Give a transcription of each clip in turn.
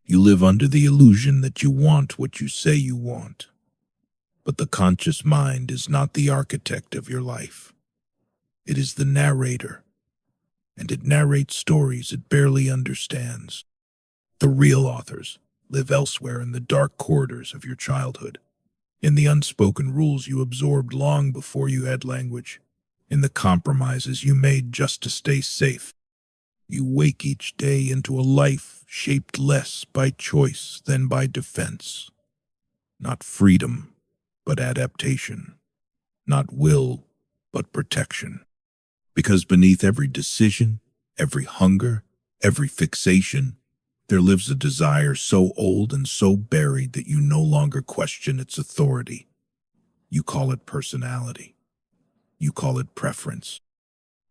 You live under the illusion that you want what you say you want. But the conscious mind is not the architect of your life. It is the narrator, and it narrates stories it barely understands. The real authors live elsewhere in the dark corridors of your childhood, in the unspoken rules you absorbed long before you had language, in the compromises you made just to stay safe. You wake each day into a life shaped less by choice than by defense. Not freedom, but adaptation. Not will, but protection. Because beneath every decision, every hunger, every fixation, there lives a desire so old and so buried that you no longer question its authority. You call it personality. You call it preference.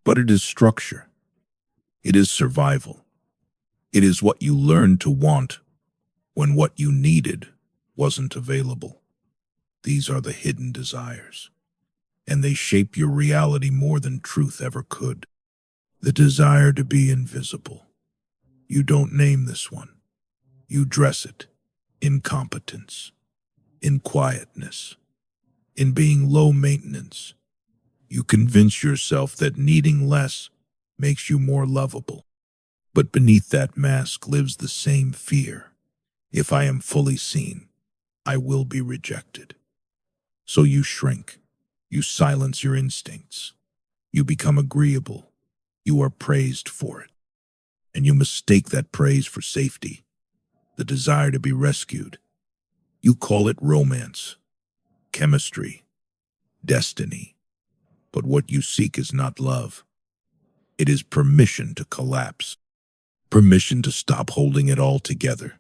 But it is structure. It is survival. It is what you learned to want when what you needed wasn't available. These are the hidden desires, and they shape your reality more than truth ever could. The desire to be invisible. You don't name this one. You dress it in competence, in quietness, in being low maintenance. You convince yourself that needing less makes you more lovable. But beneath that mask lives the same fear. If I am fully seen, I will be rejected. So you shrink. You silence your instincts. You become agreeable. You are praised for it. And you mistake that praise for safety, the desire to be rescued. You call it romance, chemistry, destiny. But what you seek is not love. It is permission to collapse, permission to stop holding it all together,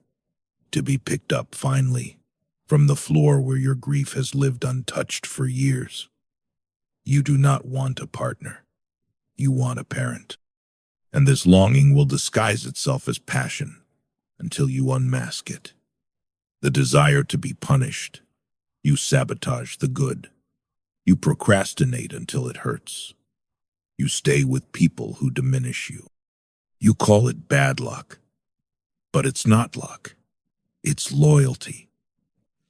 to be picked up finally from the floor where your grief has lived untouched for years. You do not want a partner. You want a parent. And this longing will disguise itself as passion until you unmask it. The desire to be punished. You sabotage the good. You procrastinate until it hurts. You stay with people who diminish you. You call it bad luck. But it's not luck. It's loyalty.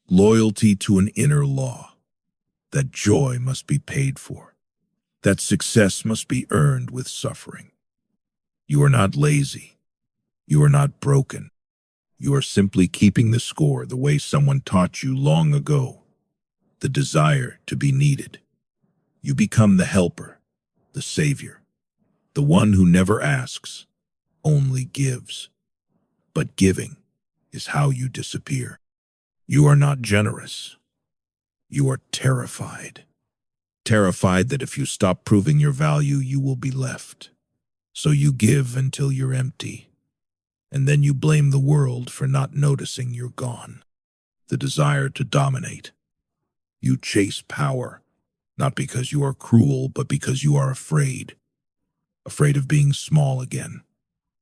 Loyalty to an inner law. That joy must be paid for. That success must be earned with suffering. You are not lazy. You are not broken. You are simply keeping the score the way someone taught you long ago. The desire to be needed. You become the helper, the savior, the one who never asks, only gives. But giving is how you disappear. You are not generous. You are terrified. Terrified that if you stop proving your value, you will be left. So you give until you're empty. And then you blame the world for not noticing you're gone. The desire to dominate. You chase power, not because you are cruel, but because you are afraid. Afraid of being small again.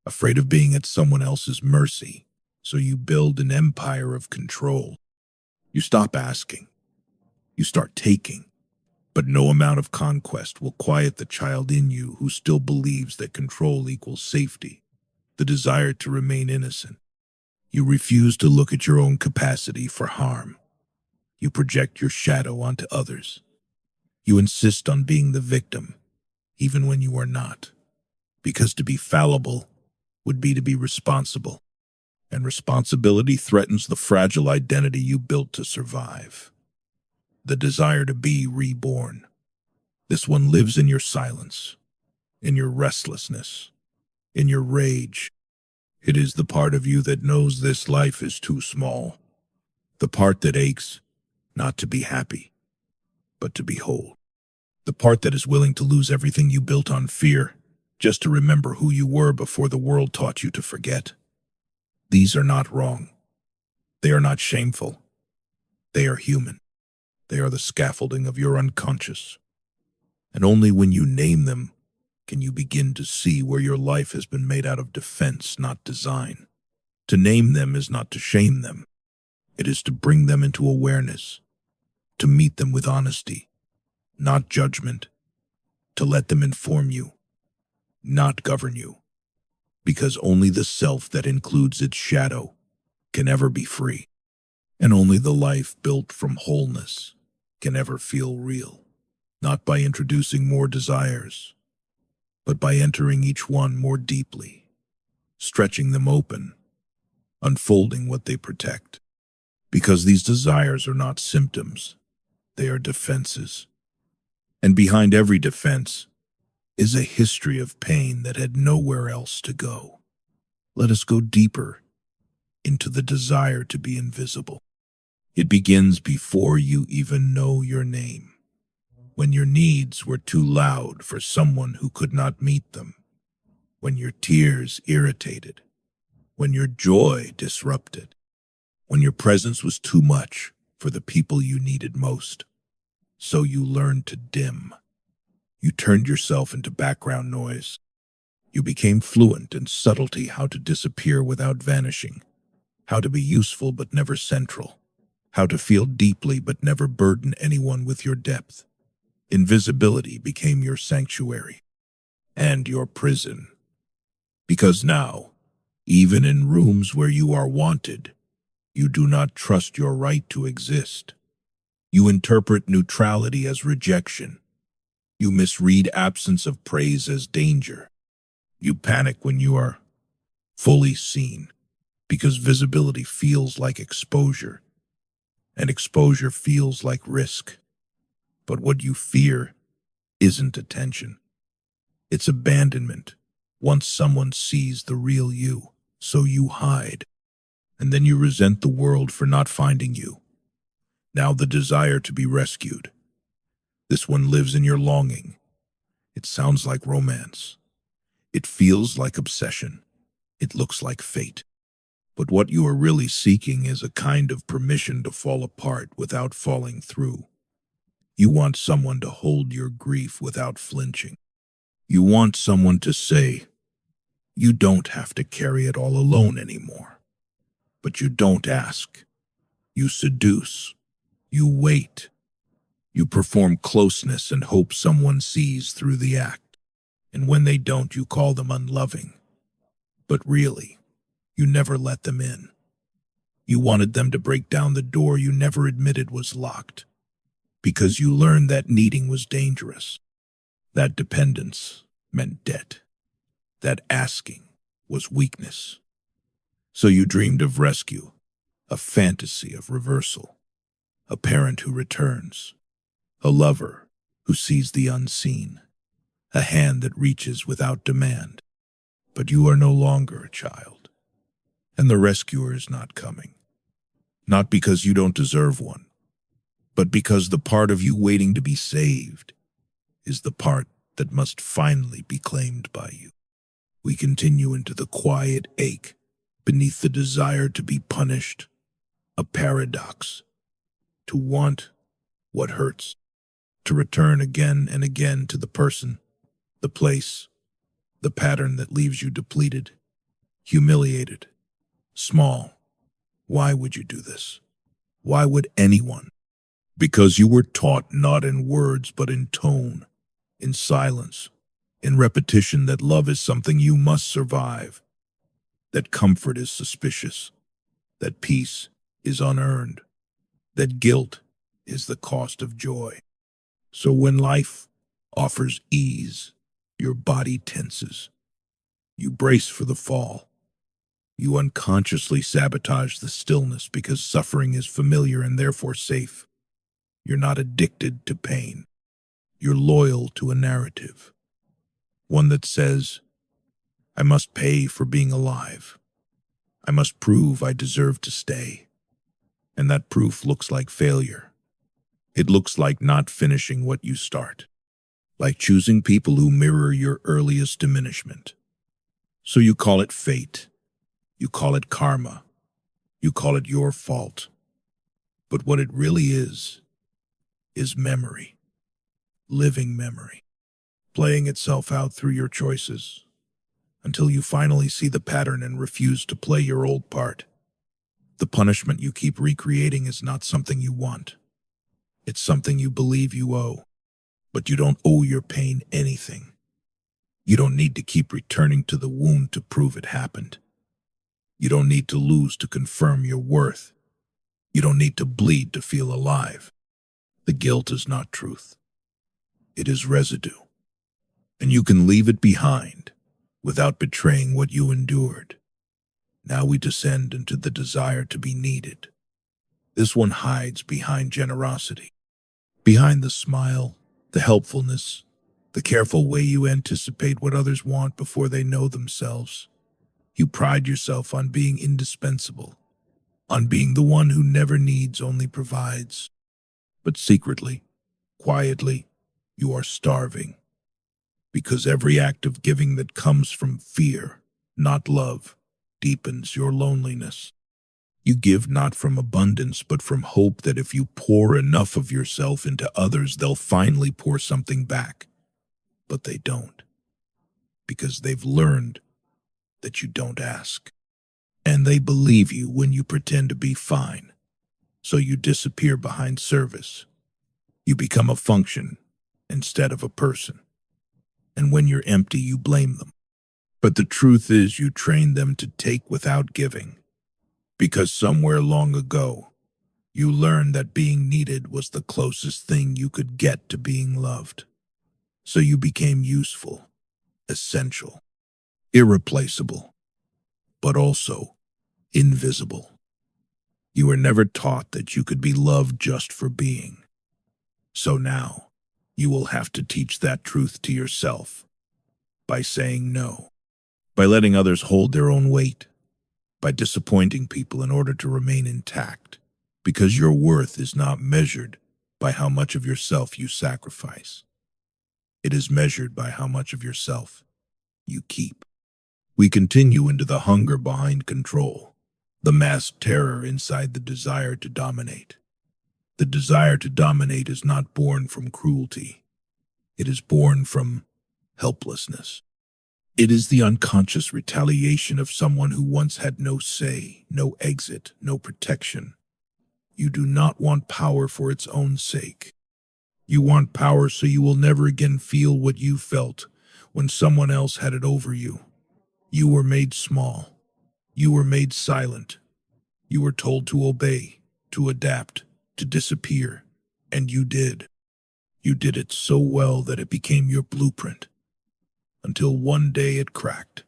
Afraid of being at someone else's mercy. So you build an empire of control. You stop asking. You start taking. But no amount of conquest will quiet the child in you who still believes that control equals safety, the desire to remain innocent. You refuse to look at your own capacity for harm. You project your shadow onto others. You insist on being the victim, even when you are not, because to be fallible would be to be responsible, and responsibility threatens the fragile identity you built to survive. The desire to be reborn. This one lives in your silence, in your restlessness, in your rage. It is the part of you that knows this life is too small. The part that aches, not to be happy, but to be whole. The part that is willing to lose everything you built on fear, just to remember who you were before the world taught you to forget. These are not wrong. They are not shameful. They are human. They are the scaffolding of your unconscious. And only when you name them can you begin to see where your life has been made out of defense, not design. To name them is not to shame them. It is to bring them into awareness, to meet them with honesty, not judgment, to let them inform you, not govern you, because only the self that includes its shadow can ever be free. And only the life built from wholeness can ever feel real, not by introducing more desires, but by entering each one more deeply, stretching them open, unfolding what they protect. Because these desires are not symptoms, they are defenses. And behind every defense is a history of pain that had nowhere else to go. Let us go deeper into the desire to be invisible. It begins before you even know your name, when your needs were too loud for someone who could not meet them, when your tears irritated, when your joy disrupted, when your presence was too much for the people you needed most. So you learned to dim. You turned yourself into background noise. You became fluent in subtlety, how to disappear without vanishing, how to be useful but never central, how to feel deeply but never burden anyone with your depth. Invisibility became your sanctuary and your prison. Because now, even in rooms where you are wanted, you do not trust your right to exist. You interpret neutrality as rejection. You misread absence of praise as danger. You panic when you are fully seen, because visibility feels like exposure, and exposure feels like risk. But what you fear isn't attention. It's abandonment. Once someone sees the real you, so you hide. And then you resent the world for not finding you. Now the desire to be rescued. This one lives in your longing. It sounds like romance. It feels like obsession. It looks like fate. But what you are really seeking is a kind of permission to fall apart without falling through. You want someone to hold your grief without flinching. You want someone to say, you don't have to carry it all alone anymore. But you don't ask. You seduce. You wait. You perform closeness and hope someone sees through the act. And when they don't, you call them unloving. But really, you never let them in. You wanted them to break down the door you never admitted was locked, because you learned that needing was dangerous. That dependence meant debt. That asking was weakness. So you dreamed of rescue, a fantasy of reversal, a parent who returns, a lover who sees the unseen, a hand that reaches without demand. But you are no longer a child, and the rescuer is not coming. Not because you don't deserve one, but because the part of you waiting to be saved is the part that must finally be claimed by you. We continue into the quiet ache beneath the desire to be punished, a paradox, to want what hurts, to return again and again to the person, the place, the pattern that leaves you depleted, humiliated, small. Why would you do this? Why would anyone? Because you were taught not in words but in tone, in silence, in repetition that love is something you must survive, that comfort is suspicious, that peace is unearned, that guilt is the cost of joy. So when life offers ease, your body tenses. You brace for the fall. You unconsciously sabotage the stillness because suffering is familiar and therefore safe. You're not addicted to pain. You're loyal to a narrative, one that says, I must pay for being alive. I must prove I deserve to stay. And that proof looks like failure. It looks like not finishing what you start, like choosing people who mirror your earliest diminishment. So you call it fate. You call it karma. You call it your fault. But what it really is memory, living memory, playing itself out through your choices, until you finally see the pattern and refuse to play your old part. The punishment you keep recreating is not something you want. It's something you believe you owe. But you don't owe your pain anything. You don't need to keep returning to the wound to prove it happened. You don't need to lose to confirm your worth. You don't need to bleed to feel alive. The guilt is not truth. It is residue. And you can leave it behind without betraying what you endured. Now we descend into the desire to be needed. This one hides behind generosity, behind the smile, the helpfulness, the careful way you anticipate what others want before they know themselves. You pride yourself on being indispensable, on being the one who never needs, only provides. But secretly, quietly, you are starving. Because every act of giving that comes from fear, not love, deepens your loneliness. You give not from abundance, but from hope that if you pour enough of yourself into others, they'll finally pour something back. But they don't, because they've learned that you don't ask. And they believe you when you pretend to be fine. So you disappear behind service. You become a function instead of a person. And when you're empty, you blame them. But the truth is, you trained them to take without giving. Because somewhere long ago, you learned that being needed was the closest thing you could get to being loved. So you became useful, essential, irreplaceable, but also invisible. You were never taught that you could be loved just for being. So now, you will have to teach that truth to yourself by saying no, by letting others hold their own weight, by disappointing people in order to remain intact, because your worth is not measured by how much of yourself you sacrifice. It is measured by how much of yourself you keep. We continue into the hunger behind control, the masked terror inside the desire to dominate. The desire to dominate is not born from cruelty. It is born from helplessness. It is the unconscious retaliation of someone who once had no say, no exit, no protection. You do not want power for its own sake. You want power so you will never again feel what you felt when someone else had it over you. You were made small. You were made silent. You were told to obey, to adapt, to disappear, and you did. You did it so well that it became your blueprint, until one day it cracked,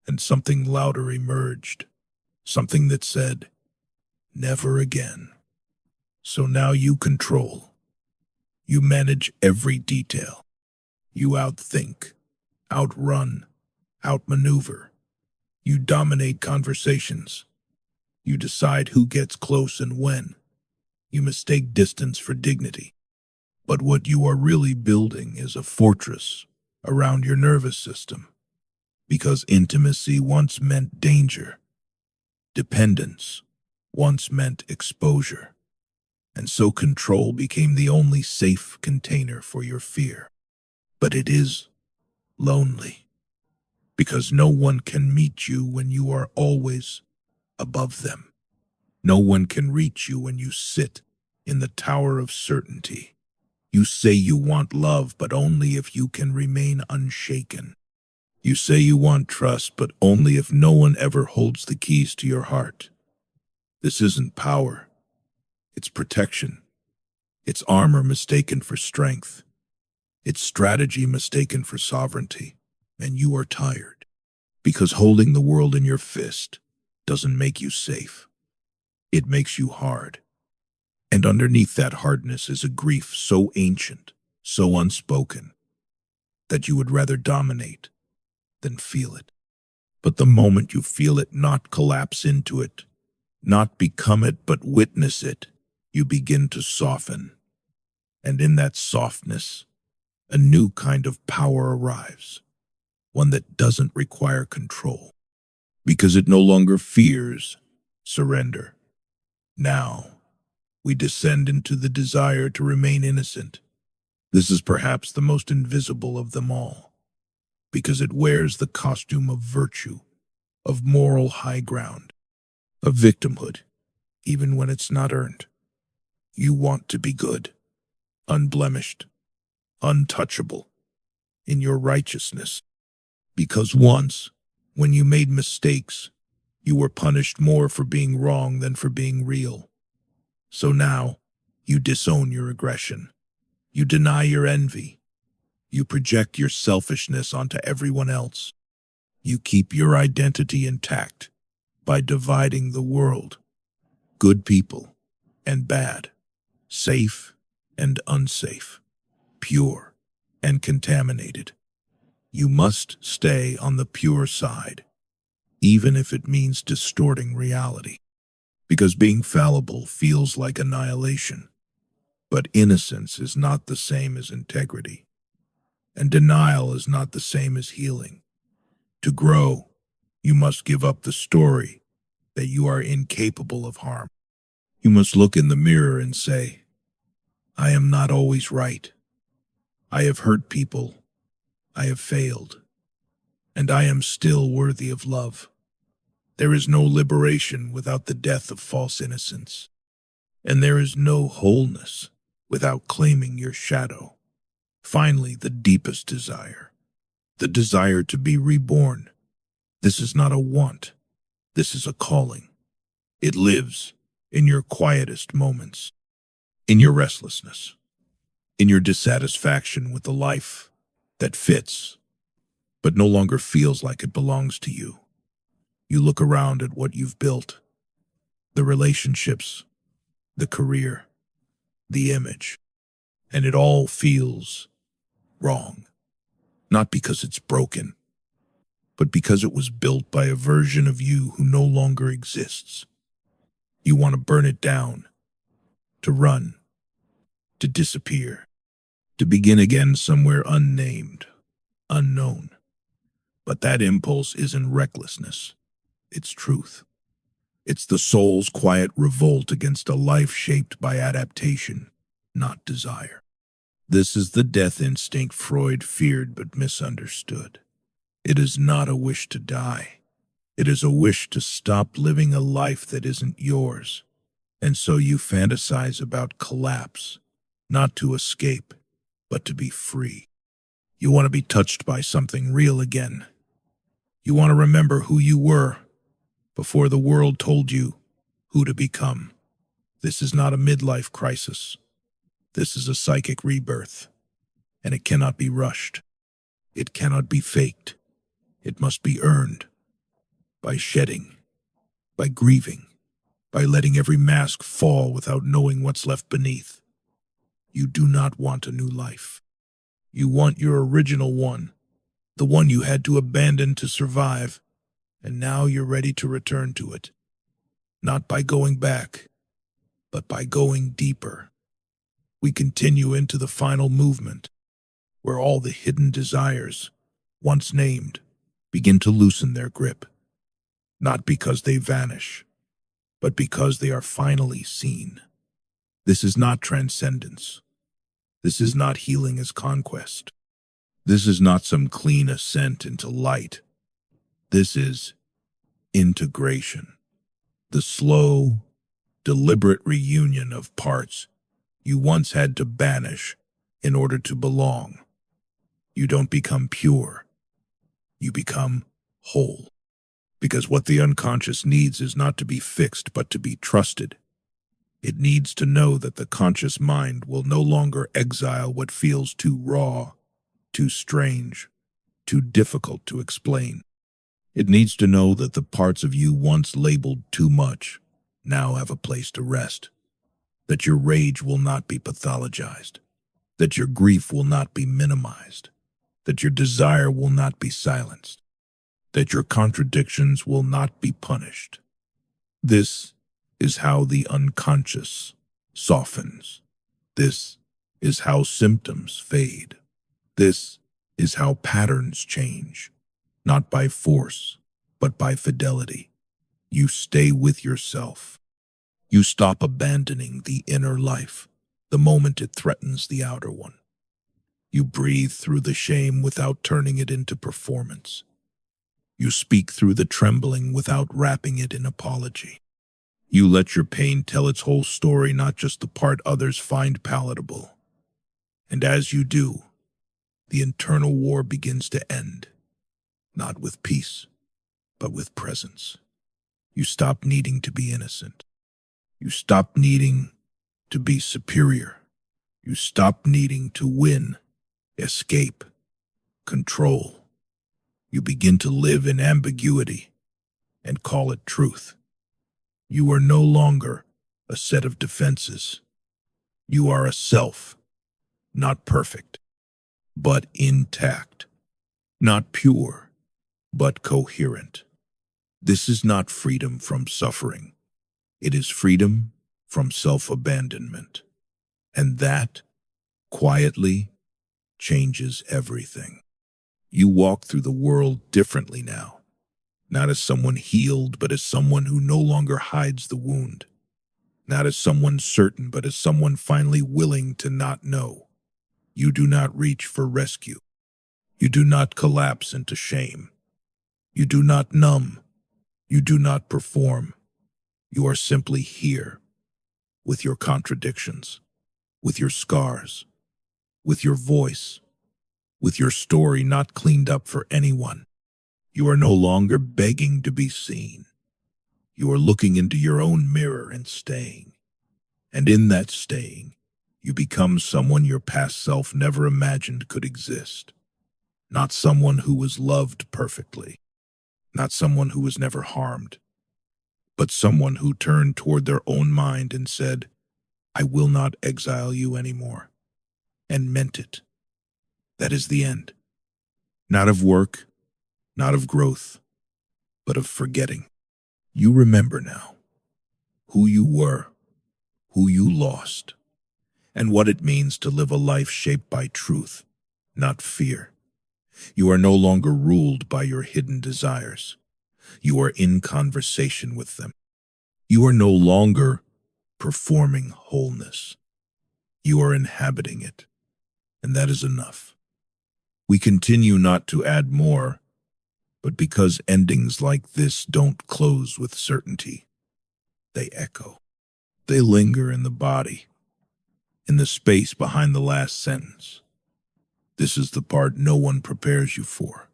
and something louder emerged, something that said, never again. So now you control. You manage every detail. You outthink, outrun, outmaneuver. You dominate conversations. You decide who gets close and when. You mistake distance for dignity. But what you are really building is a fortress around your nervous system. Because intimacy once meant danger. Dependence once meant exposure. And so control became the only safe container for your fear. But it is lonely. Because no one can meet you when you are always above them. No one can reach you when you sit in the tower of certainty. You say you want love, but only if you can remain unshaken. You say you want trust, but only if no one ever holds the keys to your heart. This isn't power. It's protection. It's armor mistaken for strength. It's strategy mistaken for sovereignty. And you are tired. Because holding the world in your fist doesn't make you safe. It makes you hard. And underneath that hardness is a grief so ancient, so unspoken, that you would rather dominate than feel it. But the moment you feel it, not collapse into it, not become it, but witness it, you begin to soften. And in that softness, a new kind of power arrives, one that doesn't require control, because it no longer fears surrender. Now, we descend into the desire to remain innocent. This is perhaps the most invisible of them all, because it wears the costume of virtue, of moral high ground, of victimhood, even when it's not earned. You want to be good, unblemished, untouchable, in your righteousness, because once, when you made mistakes, You were punished more for being wrong than for being real. So now, you disown your aggression. You deny your envy. You project your selfishness onto everyone else. You keep your identity intact by dividing the world. Good people and bad, safe and unsafe, pure and contaminated. You must stay on the pure side, even if it means distorting reality. Because being fallible feels like annihilation. But innocence is not the same as integrity, and denial is not the same as healing. To grow, you must give up the story that you are incapable of harm. You must look in the mirror and say, I am not always right. I have hurt people. I have failed. And I am still worthy of love. There is no liberation without the death of false innocence. And there is no wholeness without claiming your shadow. Finally, the deepest desire, the desire to be reborn. This is not a want. This is a calling. It lives in your quietest moments, in your restlessness, in your dissatisfaction with the life that fits, but no longer feels like it belongs to you. You look around at what you've built, the relationships, the career, the image, and it all feels wrong. Not because it's broken, but because it was built by a version of you who no longer exists. You want to burn it down, to run, to disappear, to begin again somewhere unnamed, unknown. But that impulse isn't recklessness, it's truth. It's the soul's quiet revolt against a life shaped by adaptation, not desire. This is the death instinct Freud feared but misunderstood. It is not a wish to die. It is a wish to stop living a life that isn't yours. And so you fantasize about collapse, not to escape, but to be free. You want to be touched by something real again. You want to remember who you were before the world told you who to become. This is not a midlife crisis. This is a psychic rebirth, and it cannot be rushed. It cannot be faked. It must be earned by shedding, by grieving, by letting every mask fall without knowing what's left beneath. You do not want a new life. You want your original one, the one you had to abandon to survive, and now you're ready to return to it. Not by going back, but by going deeper. We continue into the final movement, where all the hidden desires, once named, begin to loosen their grip. Not because they vanish, but because they are finally seen. This is not transcendence. This is not healing as conquest. This is not some clean ascent into light. This is integration. The slow, deliberate reunion of parts you once had to banish in order to belong. You don't become pure. You become whole. Because what the unconscious needs is not to be fixed, but to be trusted. It needs to know that the conscious mind will no longer exile what feels too raw, too strange, too difficult to explain. It needs to know that the parts of you once labeled too much now have a place to rest. That your rage will not be pathologized. That your grief will not be minimized. That your desire will not be silenced. That your contradictions will not be punished. This is how the unconscious softens. This is how symptoms fade. This is how patterns change, not by force, but by fidelity. You stay with yourself. You stop abandoning the inner life the moment it threatens the outer one. You breathe through the shame without turning it into performance. You speak through the trembling without wrapping it in apology. You let your pain tell its whole story, not just the part others find palatable. And as you do, the internal war begins to end, not with peace, but with presence. You stop needing to be innocent. You stop needing to be superior. You stop needing to win, escape, control. You begin to live in ambiguity and call it truth. You are no longer a set of defenses. You are a self, not perfect, but intact, not pure, but coherent. This is not freedom from suffering. It is freedom from self-abandonment. And that, quietly, changes everything. You walk through the world differently now, not as someone healed, but as someone who no longer hides the wound. Not as someone certain, but as someone finally willing to not know. You do not reach for rescue. You do not collapse into shame. You do not numb. You do not perform. You are simply here, with your contradictions, with your scars, with your voice, with your story not cleaned up for anyone. You are no longer begging to be seen. You are looking into your own mirror and staying. And in that staying, you become someone your past self never imagined could exist. Not someone who was loved perfectly. Not someone who was never harmed. But someone who turned toward their own mind and said, I will not exile you anymore. And meant it. That is the end. Not of work, not of growth, but of forgetting. You remember now who you were, who you lost, and what it means to live a life shaped by truth, not fear. You are no longer ruled by your hidden desires. You are in conversation with them. You are no longer performing wholeness. You are inhabiting it, and that is enough. We continue not to add more, but because endings like this don't close with certainty, they echo. They linger in the body, in the space behind the last sentence. This is the part no one prepares you for.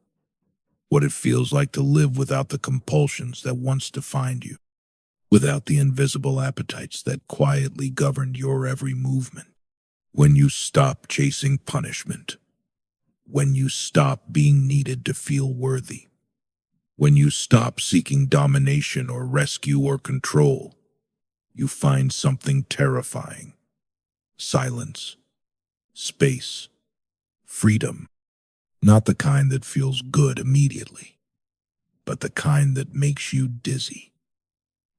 What it feels like to live without the compulsions that once defined you, without the invisible appetites that quietly governed your every movement. When you stop chasing punishment, when you stop being needed to feel worthy, when you stop seeking domination or rescue or control, you find something terrifying. Silence, space, freedom. Not the kind that feels good immediately, but the kind that makes you dizzy.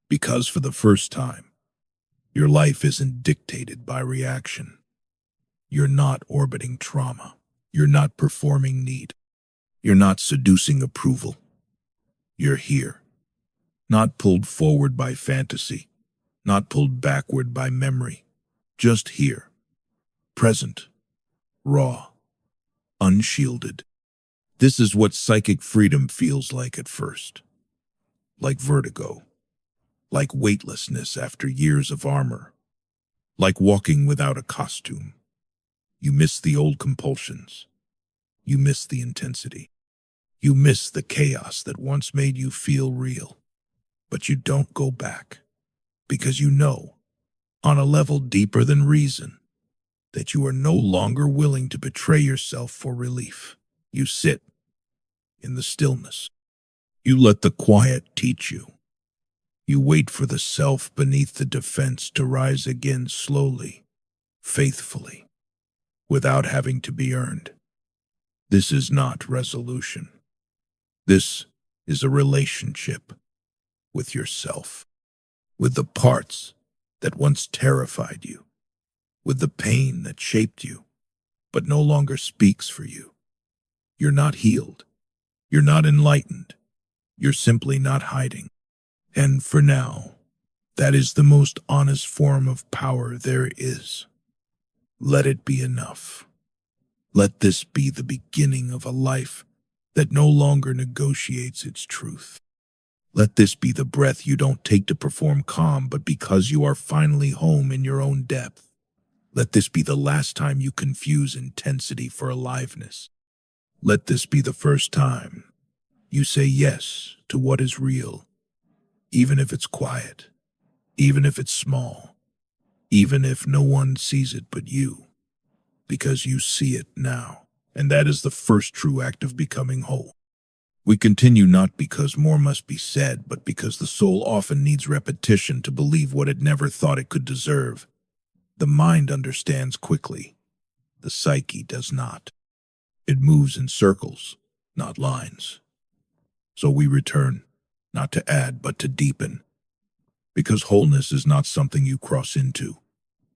Because for the first time, your life isn't dictated by reaction. You're not orbiting trauma. You're not performing need. You're not seducing approval. You're here, not pulled forward by fantasy, not pulled backward by memory, just here, present, raw, unshielded. This is what psychic freedom feels like at first. Like vertigo, like weightlessness after years of armor, like walking without a costume. You miss the old compulsions. You miss the intensity. You miss the chaos that once made you feel real. But you don't go back, because you know, on a level deeper than reason, that you are no longer willing to betray yourself for relief. You sit in the stillness. You let the quiet teach you. You wait for the self beneath the defense to rise again slowly, faithfully, without having to be earned. This is not resolution. This is a relationship with yourself, with the parts that once terrified you, with the pain that shaped you, but no longer speaks for you. You're not healed. You're not enlightened. You're simply not hiding. And for now, that is the most honest form of power there is. Let it be enough. Let this be the beginning of a life that no longer negotiates its truth. Let this be the breath you don't take to perform calm, but because you are finally home in your own depth. Let this be the last time you confuse intensity for aliveness. Let this be the first time you say yes to what is real, even if it's quiet, even if it's small, even if no one sees it but you, because you see it now. And that is the first true act of becoming whole. We continue not because more must be said, but because the soul often needs repetition to believe what it never thought it could deserve. The mind understands quickly. The psyche does not. It moves in circles, not lines. So we return, not to add, but to deepen. Because wholeness is not something you cross into.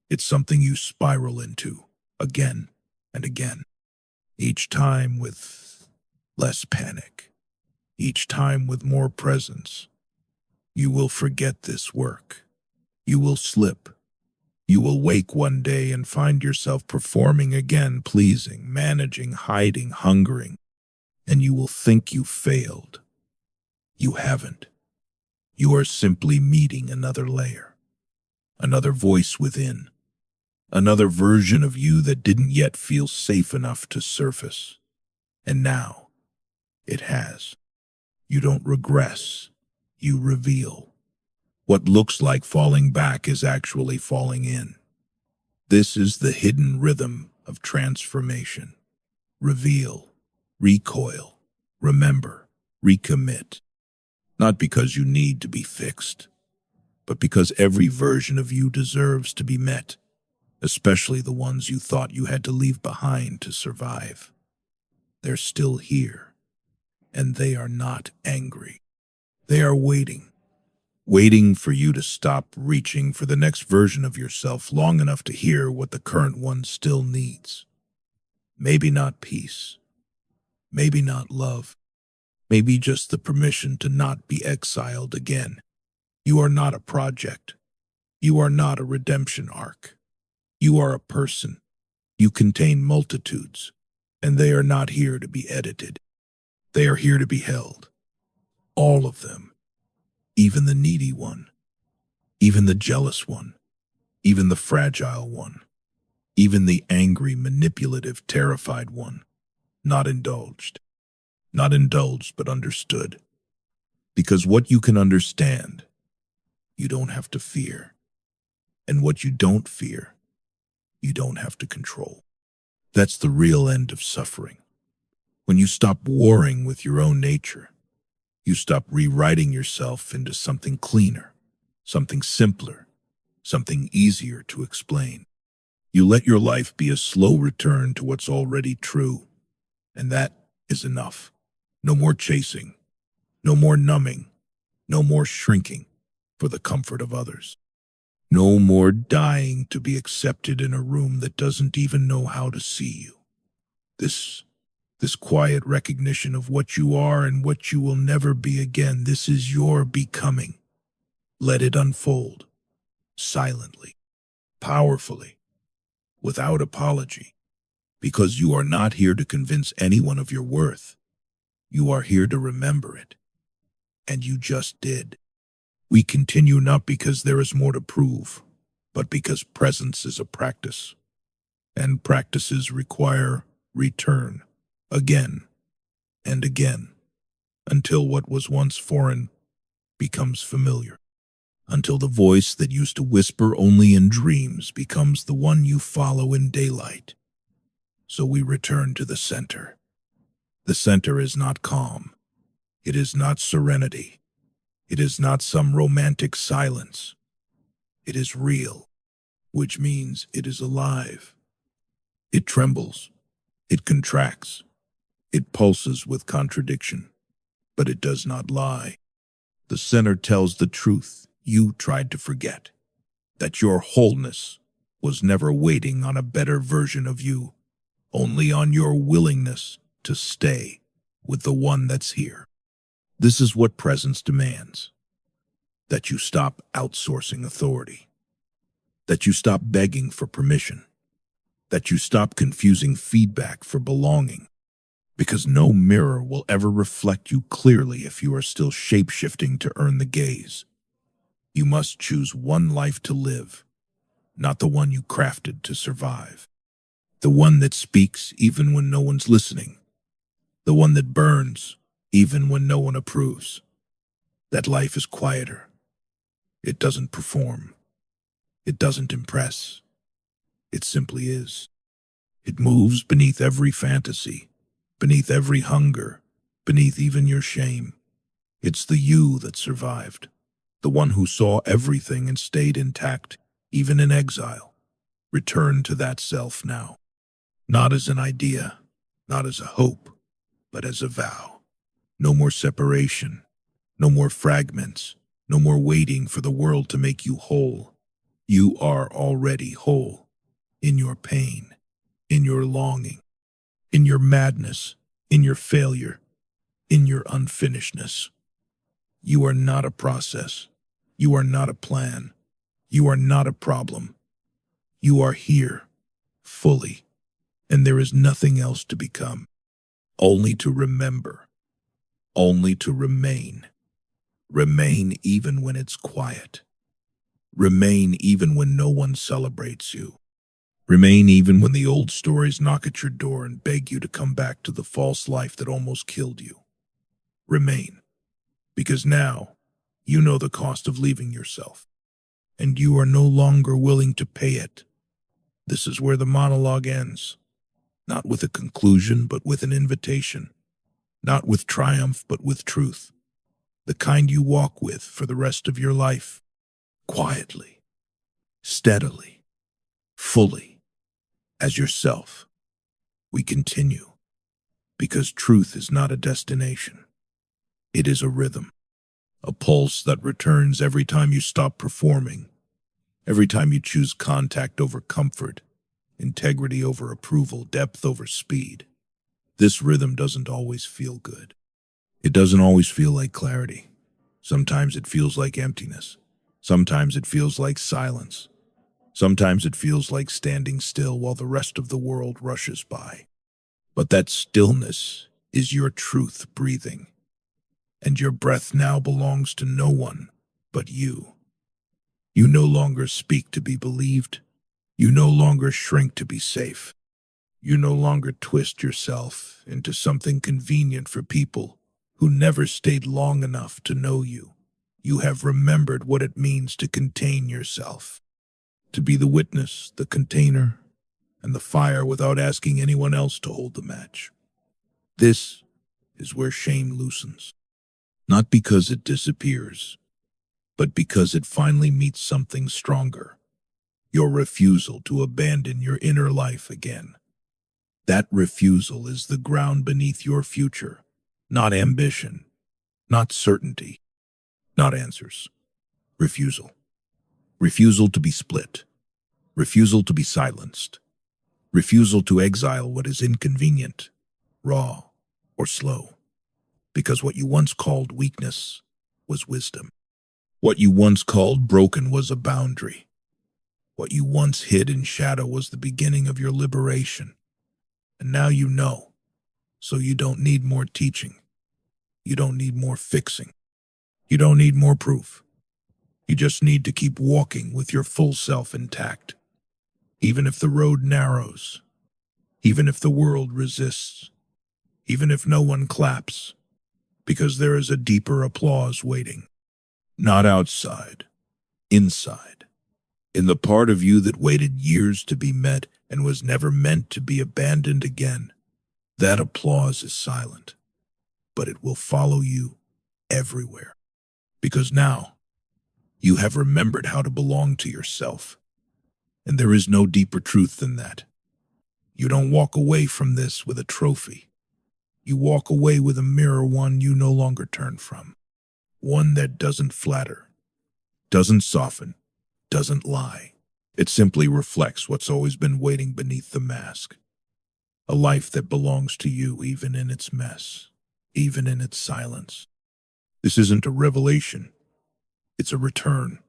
It's something you spiral into, again and again. Each time with less panic. Each time with more presence. You will forget this work. You will slip. You will wake one day and find yourself performing again, pleasing, managing, hiding, hungering. And you will think you failed. You haven't. You are simply meeting another layer, another voice within, another version of you that didn't yet feel safe enough to surface. And now, it has. You don't regress, you reveal. What looks like falling back is actually falling in. This is the hidden rhythm of transformation. Reveal, recoil, remember, recommit. Not because you need to be fixed, but because every version of you deserves to be met, especially the ones you thought you had to leave behind to survive. They're still here, and they are not angry. They are waiting for you to stop reaching for the next version of yourself long enough to hear what the current one still needs. Maybe not peace, maybe not love, maybe just the permission to not be exiled again. You are not a project. You are not a redemption arc. You are a person. You contain multitudes, and they are not here to be edited. They are here to be held. All of them. Even the needy one. Even the jealous one. Even the fragile one. Even the angry, manipulative, terrified one. Not indulged. Not indulged, but understood. Because what you can understand, you don't have to fear. And what you don't fear, you don't have to control. That's the real end of suffering. When you stop warring with your own nature, you stop rewriting yourself into something cleaner, something simpler, something easier to explain. You let your life be a slow return to what's already true, and that is enough. No more chasing, no more numbing, no more shrinking for the comfort of others. No more dying to be accepted in a room that doesn't even know how to see you. This quiet recognition of what you are and what you will never be again, this is your becoming. Let it unfold, silently, powerfully, without apology, because you are not here to convince anyone of your worth. You are here to remember it, and you just did. We continue not because there is more to prove, but because presence is a practice, and practices require return. Again and again, until what was once foreign becomes familiar, until the voice that used to whisper only in dreams becomes the one you follow in daylight. So we return to the center. The center is not calm. It is not serenity. It is not some romantic silence. It is real, which means it is alive. It trembles. It contracts. It pulses with contradiction, but it does not lie. The center tells the truth you tried to forget, that your wholeness was never waiting on a better version of you, only on your willingness to stay with the one that's here. This is what presence demands, that you stop outsourcing authority, that you stop begging for permission, that you stop confusing feedback for belonging. Because no mirror will ever reflect you clearly if you are still shape-shifting to earn the gaze. You must choose one life to live, not the one you crafted to survive. The one that speaks even when no one's listening. The one that burns even when no one approves. That life is quieter, It doesn't perform. It doesn't impress. It simply is. It moves beneath every fantasy, beneath every hunger, beneath even your shame. It's the you that survived, the one who saw everything and stayed intact, even in exile. Return to that self now, not as an idea, not as a hope, but as a vow. No more separation, no more fragments, no more waiting for the world to make you whole. You are already whole, in your pain, in your longing, in your madness, in your failure, in your unfinishedness. You are not a process. You are not a plan. You are not a problem. You are here, fully, and there is nothing else to become. Only to remember, only to remain. Remain even when it's quiet. Remain even when no one celebrates you. Remain even when the old stories knock at your door and beg you to come back to the false life that almost killed you. Remain, because now you know the cost of leaving yourself, and you are no longer willing to pay it. This is where the monologue ends, not with a conclusion, but with an invitation, not with triumph, but with truth, the kind you walk with for the rest of your life, quietly, steadily, fully, as yourself. We continue, because truth is not a destination. It is a rhythm, a pulse that returns every time you stop performing, every time you choose contact over comfort, integrity over approval, depth over speed. This rhythm doesn't always feel good. It doesn't always feel like clarity. Sometimes it feels like emptiness. Sometimes it feels like silence. Sometimes it feels like standing still while the rest of the world rushes by. But that stillness is your truth breathing, and your breath now belongs to no one but you. You no longer speak to be believed. You no longer shrink to be safe. You no longer twist yourself into something convenient for people who never stayed long enough to know you. You have remembered what it means to contain yourself, to be the witness, the container, and the fire without asking anyone else to hold the match. This is where shame loosens, not because it disappears, but because it finally meets something stronger, your refusal to abandon your inner life again. That refusal is the ground beneath your future, not ambition, not certainty, not answers. Refusal. Refusal to be split. Refusal to be silenced. Refusal to exile what is inconvenient, raw, or slow. Because what you once called weakness was wisdom. What you once called broken was a boundary. What you once hid in shadow was the beginning of your liberation. And now you know, so you don't need more teaching. You don't need more fixing. You don't need more proof. You just need to keep walking with your full self intact. Even if the road narrows, even if the world resists, even if no one claps, because there is a deeper applause waiting. Not outside, inside, in the part of you that waited years to be met and was never meant to be abandoned again. That applause is silent, but it will follow you everywhere. Because now, you have remembered how to belong to yourself. And there is no deeper truth than that. You don't walk away from this with a trophy. You walk away with a mirror, one you no longer turn from. One that doesn't flatter, doesn't soften, doesn't lie. It simply reflects what's always been waiting beneath the mask. A life that belongs to you even in its mess, even in its silence. This isn't a revelation. It's a return,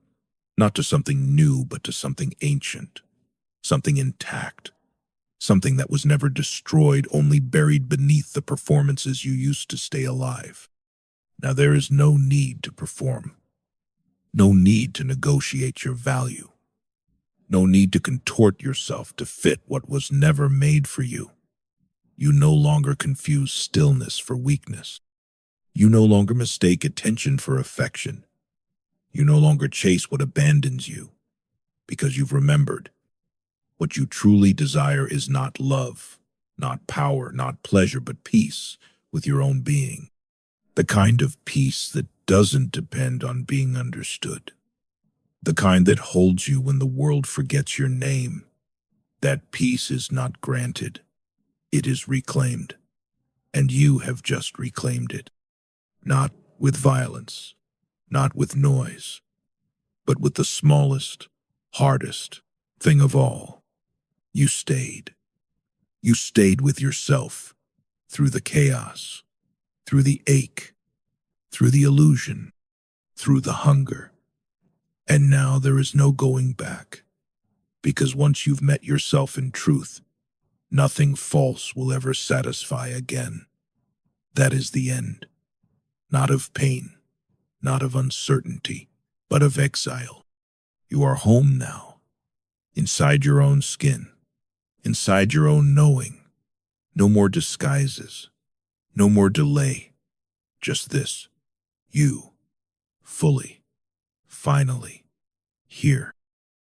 not to something new, but to something ancient, something intact, something that was never destroyed, only buried beneath the performances you used to stay alive. Now there is no need to perform, no need to negotiate your value, no need to contort yourself to fit what was never made for you. You no longer confuse stillness for weakness. You no longer mistake attention for affection. You no longer chase what abandons you, because you've remembered what you truly desire is not love, not power, not pleasure, but peace with your own being. The kind of peace that doesn't depend on being understood. The kind that holds you when the world forgets your name. That peace is not granted. It is reclaimed. And you have just reclaimed it. Not with violence, not with noise, but with the smallest, hardest thing of all. You stayed. You stayed with yourself through the chaos, through the ache, through the illusion, through the hunger. And now there is no going back, because once you've met yourself in truth, nothing false will ever satisfy again. That is the end, not of pain, not of uncertainty, but of exile. You are home now, inside your own skin, inside your own knowing. No more disguises, no more delay, just this, you, fully, finally, here.